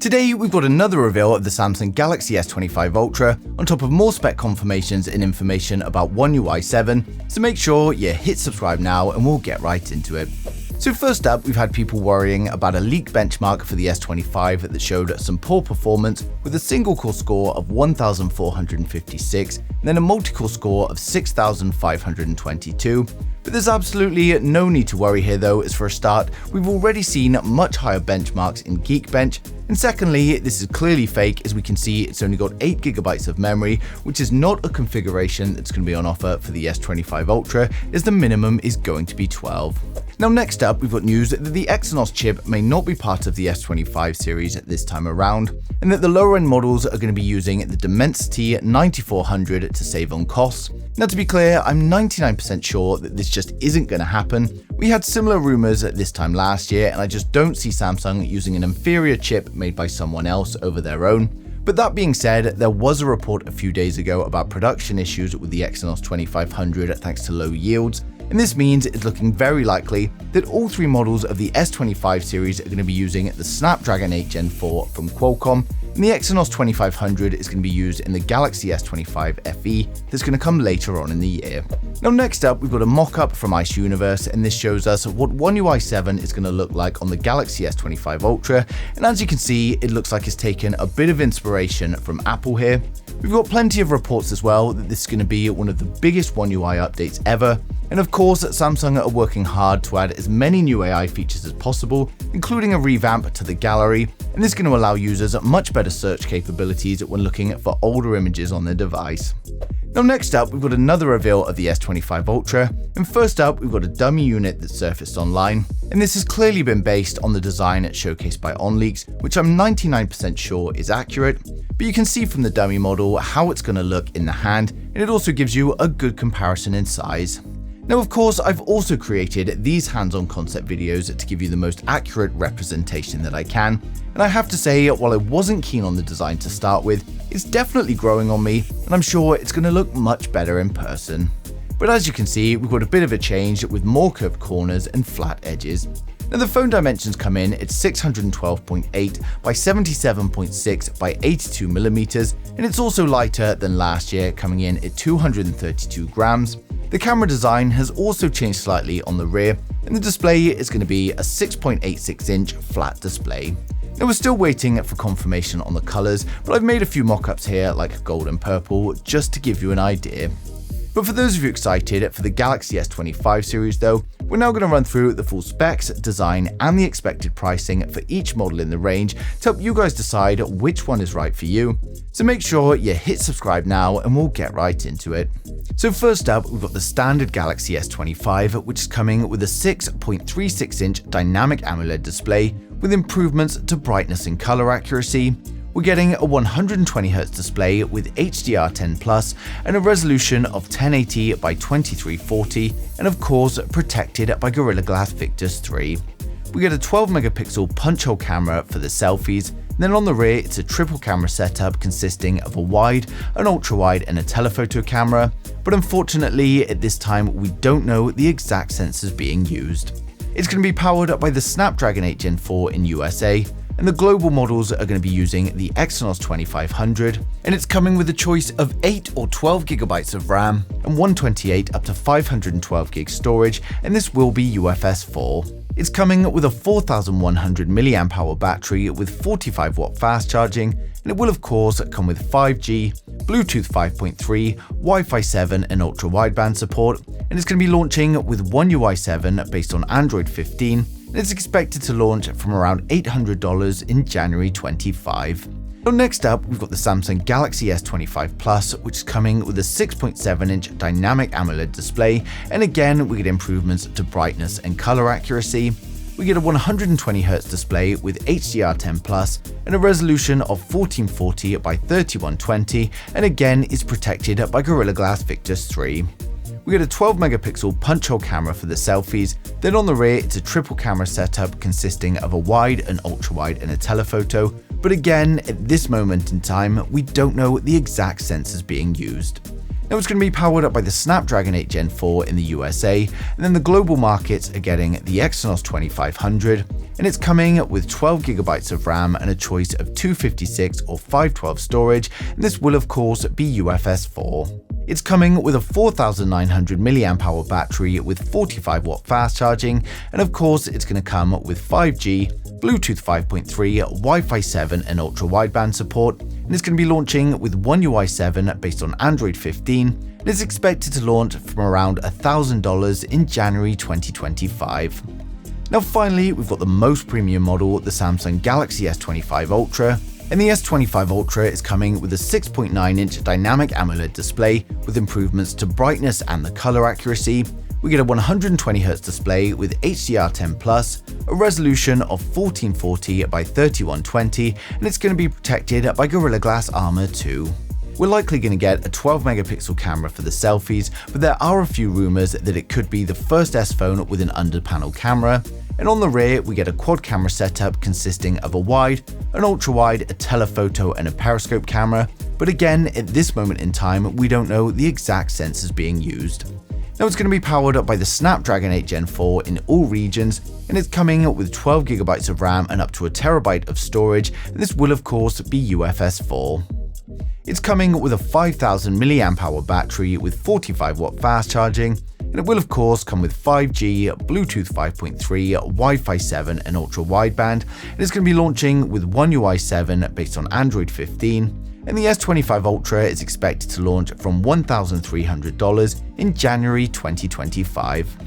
Today we've got another reveal of the Samsung Galaxy S25 Ultra on top of more spec confirmations and information about One UI 7, so make sure you hit subscribe now and we'll get right into it. So first up, we've had people worrying about a leaked benchmark for the S25 that showed some poor performance with a single core score of 1,456 and then a multi-core score of 6,522. But there's absolutely no need to worry here though, as for a start, we've already seen much higher benchmarks in Geekbench, and secondly, this is clearly fake as we can see it's only got 8GB of memory, which is not a configuration that's going to be on offer for the S25 Ultra, as the minimum is going to be 12. Now next up, we've got news that the Exynos chip may not be part of the S25 series this time around, and that the lower end models are going to be using the Dimensity 9400 to save on costs. Now to be clear, I'm 99% sure that this just isn't going to happen. We had similar rumors at this time last year, and I just don't see Samsung using an inferior chip made by someone else over their own. But that being said, there was a report a few days ago about production issues with the Exynos 2500 thanks to low yields, and this means it's looking very likely that all three models of the S25 series are going to be using the Snapdragon 8 Gen 4 from Qualcomm, and the Exynos 2500 is going to be used in the Galaxy S25 FE that's going to come later on in the year. Now next up, we've got a mock-up from Ice Universe, and this shows us what One UI 7 is going to look like on the Galaxy S25 Ultra, and as you can see, it looks like it's taken a bit of inspiration from Apple here. We've got plenty of reports as well that this is going to be one of the biggest One UI updates ever, and of course, Samsung are working hard to add as many new AI features as possible, including a revamp to the gallery, and this is going to allow users much better search capabilities when looking for older images on their device. Now next up, we've got another reveal of the S25 Ultra, and first up, we've got a dummy unit that surfaced online, and this has clearly been based on the design showcased by OnLeaks, which I'm 99% sure is accurate, but you can see from the dummy model how it's going to look in the hand, and it also gives you a good comparison in size. Now of course, I've also created these hands-on concept videos to give you the most accurate representation that I can, and I have to say, while I wasn't keen on the design to start with, it's definitely growing on me, and I'm sure it's going to look much better in person. But as you can see, we've got a bit of a change with more curved corners and flat edges. Now the phone dimensions come in at 612.8 by 77.6 by 82mm, and it's also lighter than last year, coming in at 232 grams. The camera design has also changed slightly on the rear, and the display is going to be a 6.86-inch flat display. Now we're still waiting for confirmation on the colors, but I've made a few mock-ups here like gold and purple just to give you an idea. But for those of you excited for the Galaxy S25 series though, we're now going to run through the full specs, design, and the expected pricing for each model in the range to help you guys decide which one is right for you. So make sure you hit subscribe now and we'll get right into it. So first up, we've got the standard Galaxy S25, which is coming with a 6.36-inch dynamic AMOLED display with improvements to brightness and color accuracy. We're getting a 120Hz display with HDR10 Plus and a resolution of 1080 by 2340, and of course protected by Gorilla Glass Victus 3. We get a 12-megapixel punch-hole camera for the selfies. Then on the rear, it's a triple camera setup consisting of a wide, an ultra-wide, and a telephoto camera, but unfortunately at this time we don't know the exact sensors being used. It's going to be powered by the Snapdragon 8 Gen 4 in USA, and the global models are going to be using the Exynos 2500, and it's coming with a choice of 8 or 12GB of RAM and 128 up to 512GB storage, and this will be UFS 4. It's coming with a 4100 mAh battery with 45W fast charging, and it will of course come with 5G, Bluetooth 5.3, Wi-Fi 7 and ultra wideband support, and it's going to be launching with One UI 7 based on Android 15, and it's expected to launch from around $800 in January 25. So next up, we've got the Samsung Galaxy S25 Plus, which is coming with a 6.7-inch dynamic AMOLED display, and again we get improvements to brightness and color accuracy. We get a 120Hz display with HDR10 Plus and a resolution of 1440 by 3120, and again is protected by Gorilla Glass Victus 3. We get a 12-megapixel punch-hole camera for the selfies. Then on the rear, it's a triple camera setup consisting of a wide, an ultra-wide, and a telephoto. But again, at this moment in time, we don't know the exact sensors being used. Now it's going to be powered up by the Snapdragon 8 Gen 4 in the USA, and then the global markets are getting the Exynos 2500, and it's coming with 12GB of RAM and a choice of 256 or 512 storage, and this will of course be UFS 4. It's coming with a 4900 mAh battery with 45W fast charging, and of course it's going to come with 5G, Bluetooth 5.3, Wi-Fi 7 and ultra wideband support, and it's going to be launching with One UI 7 based on Android 15, and is expected to launch from around $1,000 in January 2025. Now finally, we've got the most premium model, the Samsung Galaxy S25 Ultra, and the S25 Ultra is coming with a 6.9-inch dynamic AMOLED display with improvements to brightness and the color accuracy. We get a 120Hz display with HDR10+, a resolution of 1440 by 3120, and it's going to be protected by Gorilla Glass Armor 2. We're likely going to get a 12-megapixel camera for the selfies, but there are a few rumors that it could be the first S phone with an under-panel camera. And on the rear, we get a quad camera setup consisting of a wide, an ultra-wide, a telephoto and a periscope camera, but again, at this moment in time, we don't know the exact sensors being used. Now it's going to be powered up by the Snapdragon 8 Gen 4 in all regions, and it's coming with 12GB of RAM and up to 1TB of storage, and this will of course be UFS 4. It's coming with a 5000 mAh battery with 45W fast charging, and it will of course come with 5G, Bluetooth 5.3, Wi-Fi 7 and ultra wideband, and it's going to be launching with One UI 7 based on Android 15, and the S25 Ultra is expected to launch from $1,300 in January 2025.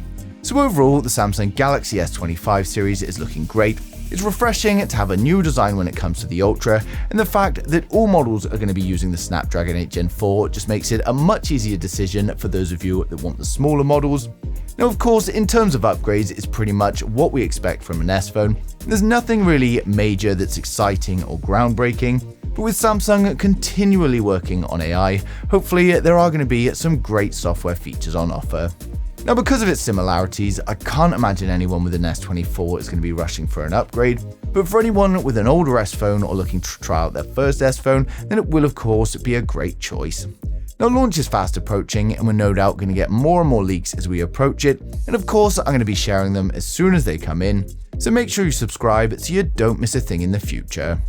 So overall, the Samsung Galaxy S25 series is looking great. It's refreshing to have a new design when it comes to the Ultra, and the fact that all models are going to be using the Snapdragon 8 Gen 4 just makes it a much easier decision for those of you that want the smaller models. Now of course, in terms of upgrades, it's pretty much what we expect from an S phone. There's nothing really major that's exciting or groundbreaking, but with Samsung continually working on AI, hopefully there are going to be some great software features on offer. Now because of its similarities, I can't imagine anyone with an S24 is going to be rushing for an upgrade, but for anyone with an older S phone or looking to try out their first S phone, then it will of course be a great choice. Now launch is fast approaching, and we're no doubt going to get more and more leaks as we approach it, and of course I'm going to be sharing them as soon as they come in, so make sure you subscribe so you don't miss a thing in the future.